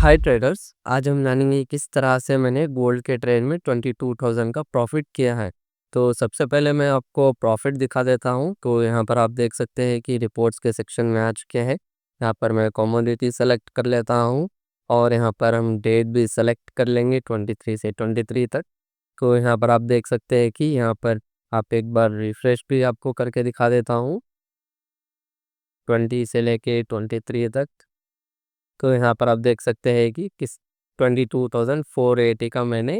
हाय traders, आज हम जानेंगे किस तरह से मैंने गोल्ड के ट्रेड में 22,000 का प्रॉफिट किया है। तो सबसे पहले मैं आपको प्रॉफिट दिखा देता हूँ। तो यहाँ पर आप देख सकते हैं कि रिपोर्ट्स के सेक्शन में आ चुके हैं। यहाँ पर मैं कमोडिटी सेलेक्ट कर लेता हूँ और यहाँ पर हम डेट भी सेलेक्ट कर लेंगे 23 से 23 तक। तो यहाँ पर आप देख सकते हैं कि यहाँ पर आप एक बार रिफ्रेश भी आपको करके दिखा देता हूँ 20 से लेके 23 तक। तो यहाँ पर आप देख सकते हैं कि किस 22,480 का मैंने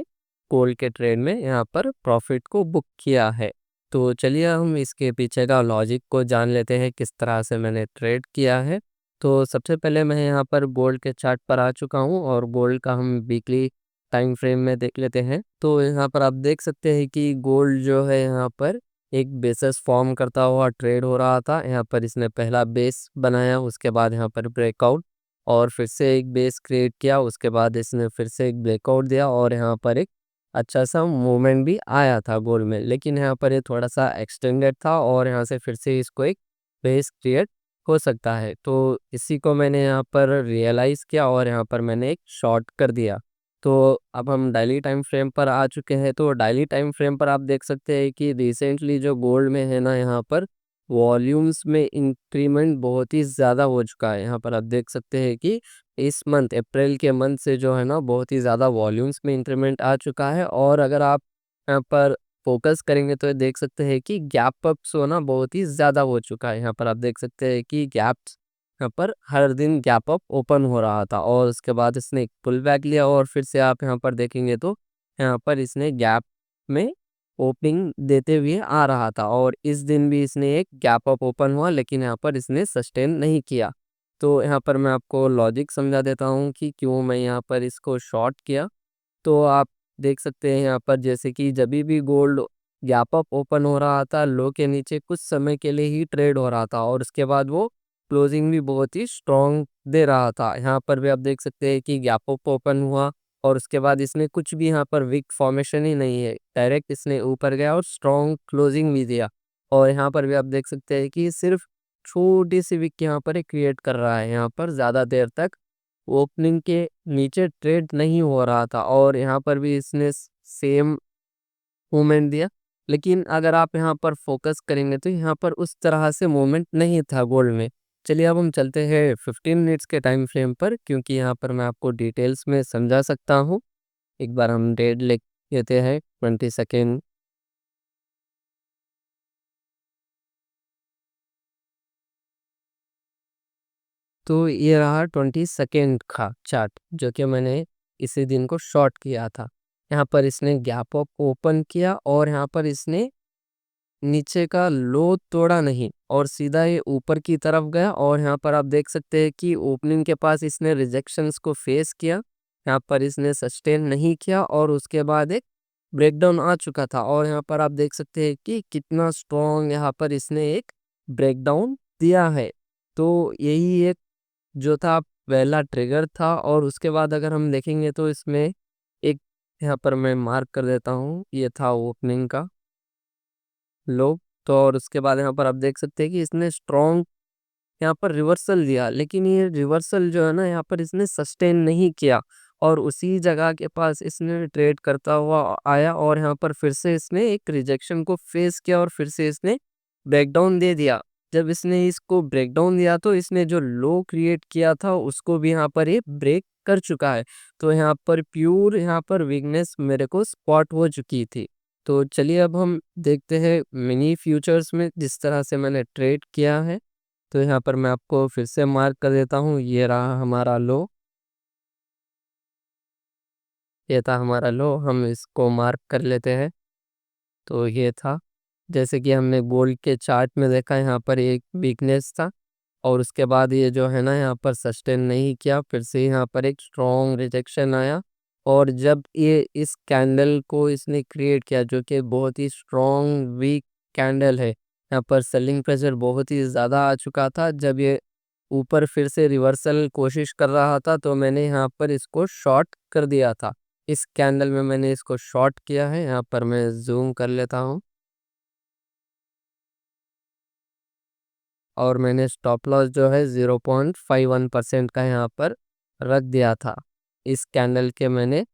गोल्ड के ट्रेड में यहाँ पर प्रॉफिट को बुक किया है। तो चलिए हम इसके पीछे का लॉजिक को जान लेते हैं किस तरह से मैंने ट्रेड किया है। तो सबसे पहले मैं यहाँ पर गोल्ड के चार्ट पर आ चुका हूँ और गोल्ड का हम वीकली टाइम फ्रेम में देख लेते हैं। तो यहाँ पर आप देख सकते हैं कि गोल्ड जो है यहाँ पर एक बेसिस फॉर्म करता हुआ ट्रेड हो रहा था। यहाँ पर इसने पहला बेस बनाया, उसके बाद यहाँ पर ब्रेकआउट और फिर से एक बेस क्रिएट किया, उसके बाद इसने फिर से एक ब्रेकआउट दिया और यहाँ पर एक अच्छा सा मूवमेंट भी आया था गोल्ड में, लेकिन यहाँ पर ये थोड़ा सा एक्सटेंडेड था और यहाँ से फिर से इसको एक बेस क्रिएट हो सकता है। तो इसी को मैंने यहाँ पर रियलाइज़ किया और यहाँ पर मैंने एक शॉर्ट कर दिया। तो अब हम डेली टाइम फ्रेम पर आ चुके हैं। तो डेली टाइम फ्रेम पर आप देख सकते हैं कि रिसेंटली जो गोल्ड में है ना, यहाँ पर वॉल्यूम्स में इंक्रीमेंट बहुत ही ज़्यादा हो चुका है। यहाँ पर आप देख सकते हैं कि इस मंथ अप्रैल के मंथ से जो है ना बहुत ही ज़्यादा वॉल्यूम्स में इंक्रीमेंट आ चुका है। और अगर आप यहाँ पर फोकस करेंगे तो ये देख सकते हैं कि गैप अप्स होना बहुत ही ज़्यादा हो चुका है। यहाँ पर आप देख सकते हैं कि गैप्स यहाँ पर हर दिन गैप अप ओपन हो रहा था और उसके बाद इसने एक पुल बैक लिया और फिर से आप यहाँ पर देखेंगे तो यहाँ पर इसने गैप में ओपनिंग देते हुए आ रहा था और इस दिन भी इसने एक गैप अप ओपन हुआ, लेकिन यहाँ पर इसने सस्टेन नहीं किया। तो यहाँ पर मैं आपको लॉजिक समझा देता हूँ कि क्यों मैं यहाँ पर इसको शॉर्ट किया। तो आप देख सकते हैं यहाँ पर जैसे कि जब भी गोल्ड गैप अप ओपन हो रहा था, लो के नीचे कुछ समय के लिए ही ट्रेड हो रहा था और उसके बाद वो क्लोजिंग भी बहुत ही स्ट्रॉन्ग दे रहा था। यहाँ पर भी आप देख सकते हैं कि गैप अप ओपन हुआ और उसके बाद इसने कुछ भी यहाँ पर वीक फॉर्मेशन ही नहीं है, डायरेक्ट इसने ऊपर गया और स्ट्रॉन्ग क्लोजिंग भी दिया। और यहाँ पर भी आप देख सकते हैं कि सिर्फ छोटी सी वीक यहाँ पर क्रिएट कर रहा है। यहाँ पर ज़्यादा देर तक ओपनिंग के नीचे ट्रेड नहीं हो रहा था और यहाँ पर भी इसने सेम मूवमेंट दिया। लेकिन अगर आप यहाँ पर फोकस करेंगे तो यहाँ पर उस तरह से मूवमेंट नहीं था गोल्ड में। चलिए अब हम चलते हैं 15 मिनट्स के टाइम फ्रेम पर, क्योंकि यहाँ पर मैं आपको डिटेल्स में समझा सकता हूँ। एक बार हम डेट लिख लेते हैं 20 सेकेंड। तो ये रहा 20 सेकेंड का चार्ट जो कि मैंने इसी दिन को शॉर्ट किया था। यहाँ पर इसने गैप अप ओपन किया और यहाँ पर इसने नीचे का लो तोड़ा नहीं और सीधा ये ऊपर की तरफ गया और यहाँ पर आप देख सकते हैं कि ओपनिंग के पास इसने रिजेक्शंस को फेस किया। यहाँ पर इसने सस्टेन नहीं किया और उसके बाद एक ब्रेकडाउन आ चुका था और यहाँ पर आप देख सकते हैं कि कितना स्ट्रॉन्ग यहाँ पर इसने एक ब्रेकडाउन दिया है। तो यही एक जो था पहला ट्रिगर था और उसके बाद अगर हम देखेंगे तो इसमें एक यहाँ पर मैं मार्क कर देता हूँ, ये था ओपनिंग का लो। तो और उसके बाद यहाँ पर आप देख सकते हैं कि इसने स्ट्रॉन्ग यहाँ पर रिवर्सल दिया, लेकिन ये रिवर्सल जो है ना यहाँ पर इसने सस्टेन नहीं किया और उसी जगह के पास इसने ट्रेड करता हुआ आया और यहाँ पर फिर से इसने एक रिजेक्शन को फेस किया और फिर से इसने ब्रेकडाउन दे दिया। जब इसने इसको ब्रेकडाउन दिया तो इसने जो लो क्रिएट किया था उसको भी यहाँ पर ये ब्रेक कर चुका है। तो यहाँ पर प्यूर यहाँ पर वीकनेस मेरे को स्पॉट हो चुकी थी। तो चलिए अब हम देखते हैं मिनी फ्यूचर्स में जिस तरह से मैंने ट्रेड किया है। तो यहाँ पर मैं आपको फिर से मार्क कर देता हूँ, ये रहा हमारा लो, ये था हमारा लो, हम इसको मार्क कर लेते हैं। तो ये था, जैसे कि हमने गोल्ड के चार्ट में देखा, यहाँ पर एक वीकनेस था और उसके बाद ये जो है ना यहाँ पर सस्टेन नहीं किया, फिर से यहाँ पर एक स्ट्रॉन्ग रिजेक्शन आया और जब ये इस कैंडल को इसने क्रिएट किया जो कि बहुत ही स्ट्रॉन्ग वीक कैंडल है, यहाँ पर सेलिंग प्रेशर बहुत ही ज़्यादा आ चुका था। जब ये ऊपर फिर से रिवर्सल कोशिश कर रहा था तो मैंने यहाँ पर इसको शॉर्ट कर दिया था। इस कैंडल में मैंने इसको शॉर्ट किया है। यहाँ पर मैं जूम कर लेता हूँ और मैंने स्टॉप लॉस जो है 0.51% का यहाँ पर रख दिया था। इस कैंडल के मैंने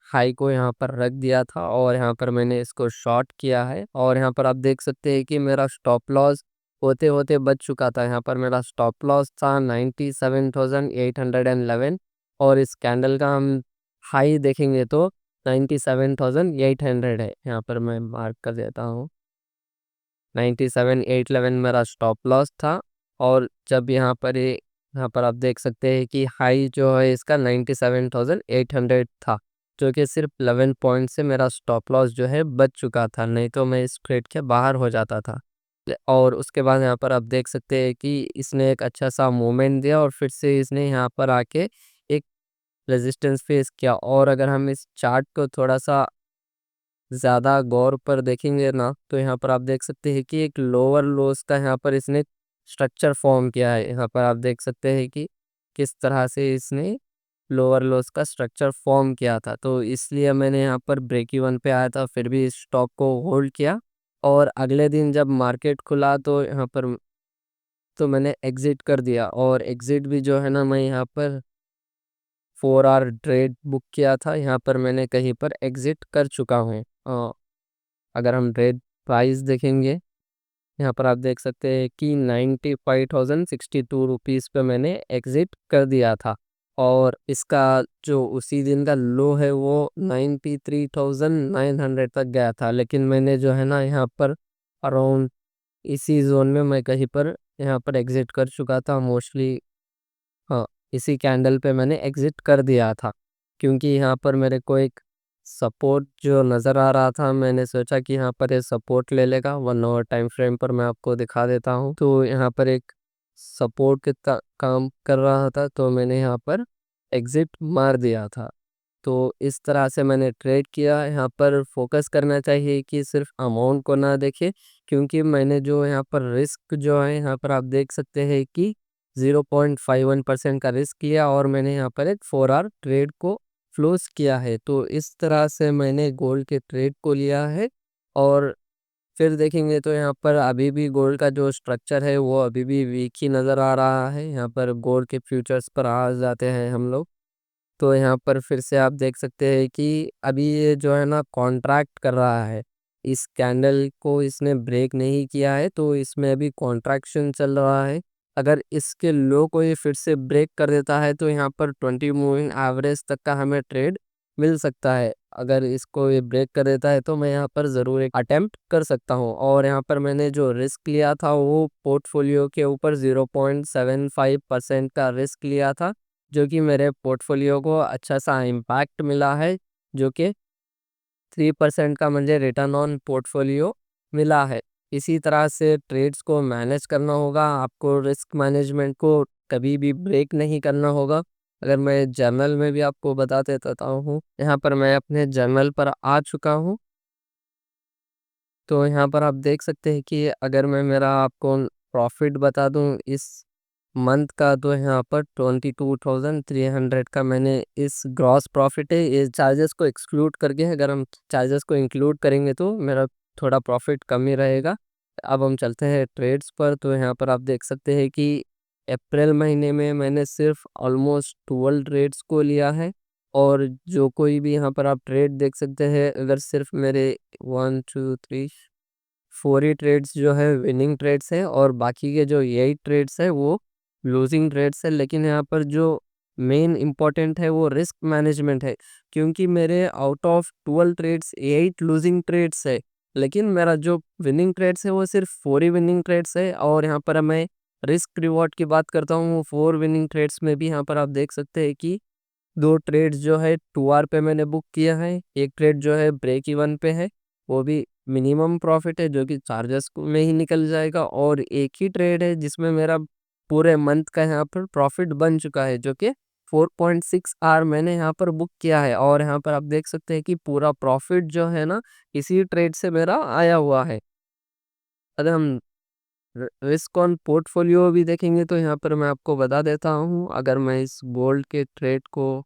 हाई को यहाँ पर रख दिया था और यहाँ पर मैंने इसको शॉर्ट किया है। और यहाँ पर आप देख सकते हैं कि मेरा स्टॉप लॉस होते होते बच चुका था। यहाँ पर मेरा स्टॉप लॉस था 97,811 और इस कैंडल का हम हाई देखेंगे तो 97,800 है। यहाँ पर मैं मार्क कर देता हूँ, 97,811 मेरा स्टॉप लॉस था। और जब यहाँ पर आप देख सकते हैं कि हाई जो है इसका 97,800 था, जो कि सिर्फ 11 पॉइंट से मेरा स्टॉप लॉस जो है बच चुका था, नहीं तो मैं इस ट्रेड के बाहर हो जाता था। और उसके बाद यहाँ पर आप देख सकते हैं कि इसने एक अच्छा सा मूवमेंट दिया और फिर से इसने यहाँ पर आके एक रेजिस्टेंस फेस किया। और अगर हम इस चार्ट को थोड़ा सा ज़्यादा गौर पर देखेंगे ना, तो यहाँ पर आप देख सकते हैं कि एक लोअर लोस का यहाँ पर इसने स्ट्रक्चर फॉर्म किया है। यहाँ पर आप देख सकते हैं कि किस तरह से इसने लोअर लोस का स्ट्रक्चर फॉर्म किया था, तो इसलिए मैंने यहाँ पर ब्रेक इवन पे आया था, फिर भी इस स्टॉक को होल्ड किया। और अगले दिन जब मार्केट खुला तो यहाँ पर तो मैंने एग्जिट कर दिया। और एग्जिट भी जो है ना, मैं यहाँ पर 4 आवर ट्रेड बुक किया था, यहाँ पर मैंने कहीं पर एग्जिट कर चुका हूँ। अगर हम ट्रेड प्राइस देखेंगे, यहाँ पर आप देख सकते हैं कि 95,062 रुपीज़ पे मैंने एग्जिट कर दिया था। और इसका जो उसी दिन का लो है वो 93,900 तक गया था, लेकिन मैंने जो है ना यहाँ पर अराउंड इसी जोन में मैं कहीं पर यहाँ पर एग्जिट कर चुका था मोस्टली। हाँ, इसी कैंडल पे मैंने एग्जिट कर दिया था, क्योंकि यहाँ पर मेरे को एक सपोर्ट जो नज़र आ रहा था, मैंने सोचा कि यहाँ पर ये सपोर्ट ले लेगा। 1 आवर टाइम फ्रेम पर मैं आपको दिखा देता हूँ, तो यहाँ पर एक सपोर्ट के काम कर रहा था, तो मैंने यहाँ पर एग्जिट मार दिया था। तो इस तरह से मैंने ट्रेड किया। यहाँ पर फोकस करना चाहिए कि सिर्फ अमाउंट को ना देखे, क्योंकि मैंने जो यहाँ पर रिस्क जो है, यहाँ पर आप देख सकते हैं कि 0.51% का रिस्क लिया और मैंने यहाँ पर एक 4 आवर ट्रेड को क्लोज किया है। तो इस तरह से मैंने गोल्ड के ट्रेड को लिया है। और फिर देखेंगे तो यहाँ पर अभी भी गोल्ड का जो स्ट्रक्चर है वो अभी भी वीक ही नज़र आ रहा है। यहाँ पर गोल्ड के फ्यूचर्स पर आ जाते हैं हम लोग, तो यहाँ पर फिर से आप देख सकते हैं कि अभी ये जो है ना कॉन्ट्रैक्ट कर रहा है। इस कैंडल को इसने ब्रेक नहीं किया है, तो इसमें अभी कॉन्ट्रैक्शन चल रहा है। अगर इसके लो को ये फिर से ब्रेक कर देता है तो यहाँ पर 20 मूविंग एवरेज तक का हमें ट्रेड मिल सकता है। अगर इसको ये ब्रेक कर देता है तो मैं यहाँ पर ज़रूर एक अटेम्प्ट कर सकता हूँ। और यहाँ पर मैंने जो रिस्क लिया था वो पोर्टफोलियो के ऊपर 0.75% का रिस्क लिया था, जो कि मेरे पोर्टफोलियो को अच्छा सा इम्पैक्ट मिला है, जो कि 3% का मुझे रिटर्न ऑन पोर्टफोलियो मिला है। इसी तरह से ट्रेड्स को मैनेज करना होगा, आपको रिस्क मैनेजमेंट को कभी भी ब्रेक नहीं करना होगा। अगर मैं जर्नल में भी आपको बता देता हूँ, यहाँ पर मैं अपने जर्नल पर आ चुका हूँ, तो यहाँ पर आप देख सकते हैं कि अगर मैं मेरा आपको प्रॉफिट बता दूँ इस मंथ का, तो यहाँ पर 22,300 का मैंने इस ग्रॉस प्रॉफिट है। ये चार्जेस को एक्सक्लूड करके, अगर हम चार्जेस को इंक्लूड करेंगे तो मेरा थोड़ा प्रॉफिट कम ही रहेगा। अब हम चलते हैं ट्रेड्स पर, तो यहाँ पर आप देख सकते हैं कि अप्रैल महीने में मैंने सिर्फ ऑलमोस्ट 12 ट्रेड्स को लिया है। और जो कोई भी यहाँ पर आप ट्रेड देख सकते हैं, अगर सिर्फ मेरे 1 2 3 4 ही ट्रेड्स जो है विनिंग ट्रेड्स है और बाकी के जो 8 ट्रेड्स है वो लूजिंग ट्रेड्स है। लेकिन यहाँ पर जो मेन इम्पोर्टेंट है वो रिस्क मैनेजमेंट है, क्योंकि मेरे out of 12 trades 8 losing trades है, लेकिन मेरा जो विनिंग ट्रेड्स है वो सिर्फ 4 ही विनिंग ट्रेड्स है। और यहाँ पर मैं रिस्क रिवॉर्ड की बात करता हूँ, 4 विनिंग ट्रेड्स में भी यहाँ पर आप देख सकते हैं कि 2 ट्रेड्स जो है 2 आवर पे मैंने बुक किया है, एक ट्रेड जो है ब्रेक इवन पे है, वो भी मिनिमम प्रॉफिट है जो कि चार्जेस में ही निकल जाएगा। और एक ही ट्रेड है जिसमें मेरा पूरे मंथ का यहाँ पर प्रॉफिट बन चुका है, जो कि 4.6 आवर मैंने यहाँ पर बुक किया है। और यहाँ पर आप देख सकते हैं कि पूरा प्रॉफिट जो है ना इसी ट्रेड से मेरा आया हुआ है। अगर हम रिस्क ऑन पोर्टफोलियो भी देखेंगे तो यहाँ पर मैं आपको बता देता हूँ, अगर मैं इस गोल्ड के ट्रेड को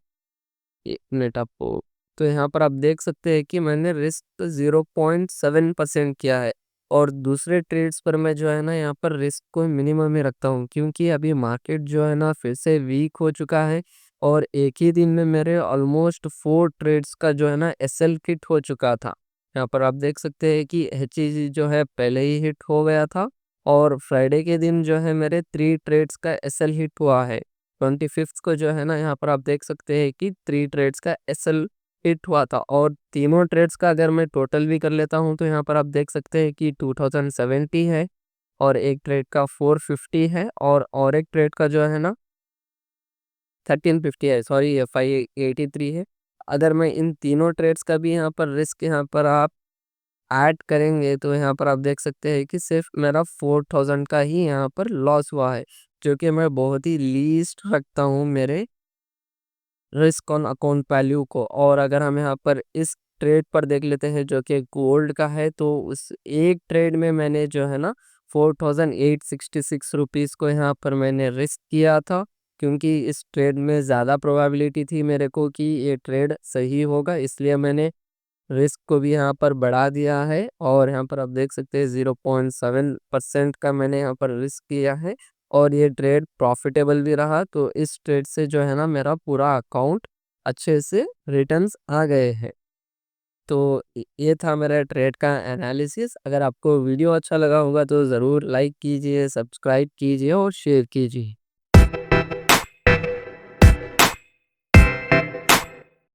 1 मिनट आपको, तो यहाँ पर आप देख सकते हैं कि मैंने रिस्क 0.7% किया है। और दूसरे ट्रेड्स पर मैं जो है ना यहाँ पर रिस्क को मिनिमम में रखता हूँ, क्योंकि अभी मार्केट जो है ना फिर से वीक हो चुका है और एक ही दिन में मेरे ऑलमोस्ट 4 ट्रेड्स का जो है ना एसएल हिट हो चुका था। यहाँ पर आप देख सकते हैं कि एचईजी जो है पहले ही हिट हो गया था और फ्राइडे के दिन जो है मेरे 3 ट्रेड्स का एसएल हिट हुआ है। 25th को जो है ना यहाँ पर आप देख सकते हैं कि 3 ट्रेड्स का एसएल हिट हुआ था और तीनों ट्रेड्स का अगर मैं टोटल भी कर लेता हूँ तो यहाँ पर आप देख सकते हैं कि 2070 है और एक ट्रेड का 450 है और एक ट्रेड का जो है ना 1350 है, सॉरी, ये 583 है। अगर मैं इन तीनों ट्रेड्स का भी यहाँ पर रिस्क यहाँ पर आप ऐड करेंगे तो यहाँ पर आप देख सकते हैं कि सिर्फ मेरा 4000 का ही यहाँ पर लॉस हुआ है, जो कि मैं बहुत ही लीस्ट रखता हूँ मेरे रिस्क ऑन अकाउंट वैल्यू को। और अगर हम यहाँ पर इस ट्रेड पर देख लेते हैं जो कि गोल्ड का है, तो उस एक ट्रेड में मैंने जो है ना 4866 को यहाँ पर मैंने रिस्क किया था, क्योंकि इस ट्रेड में ज़्यादा प्रोबेबिलिटी थी मेरे को कि ये ट्रेड सही होगा, इसलिए मैंने रिस्क को भी यहाँ पर बढ़ा दिया है। और यहाँ पर आप देख सकते हैं 0.7% का मैंने यहाँ पर रिस्क किया है और ये ट्रेड प्रॉफिटेबल भी रहा। तो इस ट्रेड से जो है ना मेरा पूरा अकाउंट अच्छे से रिटर्न्स आ गए हैं। तो ये था मेरा ट्रेड का एनालिसिस। अगर आपको वीडियो अच्छा लगा होगा तो ज़रूर लाइक कीजिए, सब्सक्राइब कीजिए और शेयर कीजिए।